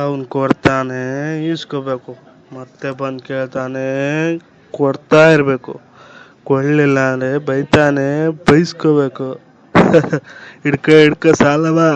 ಅವನು ಕೊಡ್ತಾನೆ ಈಸ್ಕೋಬೇಕು, ಮತ್ತೆ ಬಂದು ಕೇಳ್ತಾನೆ ಕೊಡ್ತಾ ಇರಬೇಕು. ಕೊಡಲಿಲ್ಲ ಅಂದರೆ ಬೈತಾನೆ ಬೈಸ್ಕೋಬೇಕು. ಹಿಡ್ಕ ಸಾಲವಾ.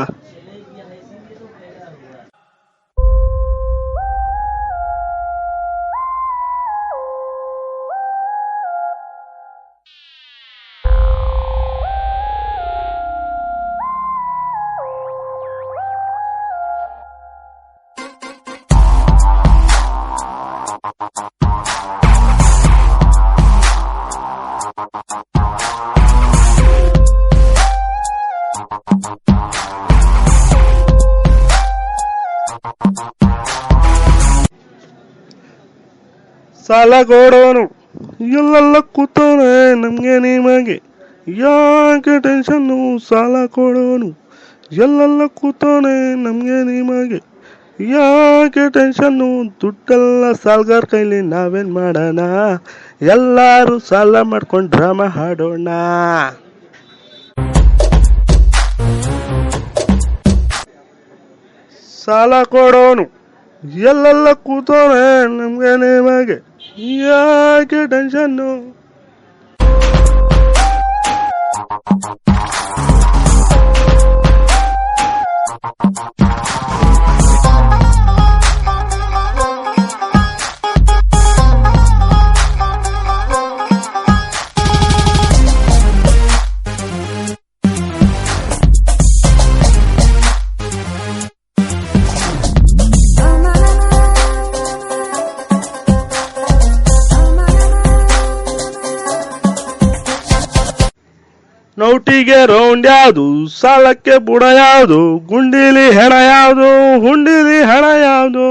ಸಾಲ ಕೊಡೋನು ಎಲ್ಲೆಲ್ಲ ಕೂತವನೆ ನಮ್ಗೆ ನಿಮಗೆ ಯಾಕೆ ಟೆನ್ಷನ್ನು. ಸಾಲ ಕೊಡೋನು ಎಲ್ಲೆಲ್ಲ ಕೂತವನೆ ನಮ್ಗೆ ನಿಮಗೆ ಯಾಕೆ ಟೆನ್ಷನ್ನು. ದುಡ್ಡೆಲ್ಲ ಸಾಲ್ಗಾರ್ ಕೈಲಿ ನಾವೇನ್ ಮಾಡೋಣ, ಎಲ್ಲಾರು ಸಾಲ ಮಾಡ್ಕೊಂಡು ಡ್ರಾಮಾ ಹಾಡೋಣ. ಸಾಲ ಕೊಡೋನು ಎಲ್ಲೆಲ್ಲ ಕೂತವನೆ ನಮ್ಗೆ ನಿಮಗೆ ಯಾಕೆ ಟೆನ್ಷನ್ನು. ನೋಟಿಗೆ ರೌಂಡ್ ಯಾವುದು, ಸಾಲಕ್ಕೆ ಬುಡ ಯಾವುದು, ಗುಂಡಿಲಿ ಹೆಣ ಯಾವುದು, ಹುಂಡಿಲಿ ಹಣ ಯಾವುದು.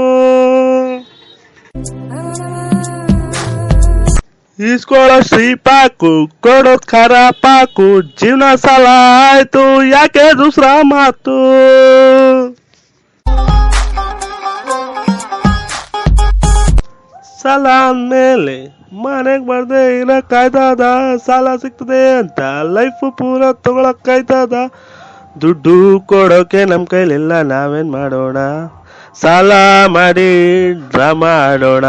ಈಸ್ಕೊಳ್ಳೋ ಶ್ರೀಪಾಕು ಕೊಡೋದ್ ಖರ ಪಾಕು, ಜೀವನ ಸಾಲ ಆಯ್ತು ಯಾಕೆ ದೂಸ್ರ ಮಾತು. ಸಾಲ ಅಂದ್ಮೇಲೆ ಮನೆಗ್ ಬರ್ದೆ ಇರಕ್ಕಾಯ್ತದ, ಸಾಲ ಸಿಗ್ತದೆ ಅಂತ ಲೈಫ್ ಪೂರ ತಗೊಳಕ್ಕಾಯ್ತದ. ದುಡ್ಡು ಕೊಡೋಕೆ ನಮ್ ಕೈಲಿಲ್ಲ ನಾವೇನ್ ಮಾಡೋಣ, ಸಾಲ ಮಾಡಿ ಡ್ರಾಮಾ ಆಡೋಣ.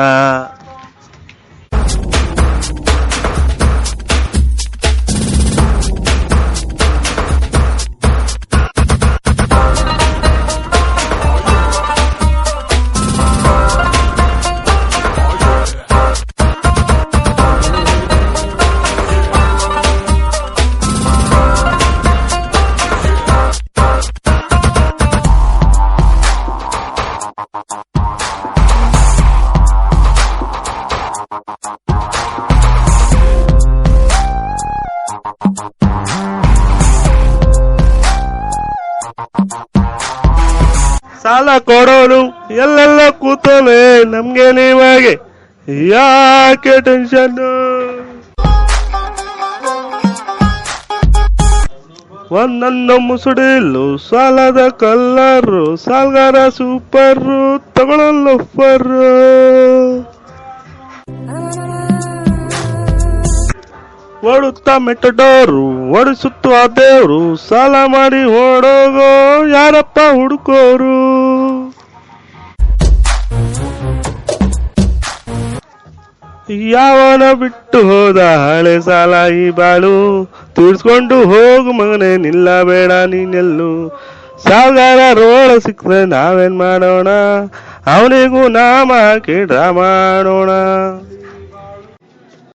ಸಾಲ ಕೊಡೋನು ಎಲ್ಲೆಲ್ಲ ಕೂತೋನೆ ನಮ್ಗೆ ನಿಮಗೆ ಯಾಕೆ ಟೆನ್ಷನ್. ಒಂದೊಂದು ಮುಸುಡಿಲು ಸಾಲದ ಕಲ್ಲರು, ಸಾಲ್ಗಾರ ಸೂಪರು ತಗೊಳ್ಳೋ ಫರು. ಓಡುತ್ತಾ ಮೆಟ್ಟಡೋರು ಓಡಿಸುತ್ತ ದೇವ್ರು, ಸಾಲ ಮಾಡಿ ಓಡೋಗೋ ಯಾರಪ್ಪ ಹುಡುಕೋರು. ಯಾವನ ಬಿಟ್ಟು ಹೋದ ಹಳೆ ಸಾಲ ಈ ಬಾಳು, ತೀರ್ಸ್ಕೊಂಡು ಹೋಗು ಮಗನೇ ನಿಲ್ಲಬೇಡ ನೀನೆಲ್ಲು. ಸಾಲ್ಗಾರ ರೋಡ ಸಿಕ್ಕರೆ ನಾವೇನ್ ಮಾಡೋಣ, ಅವನಿಗೂ ನಾಮ ಹಾಕಿ ಡ್ರಾಮಾ ಮಾಡೋಣ.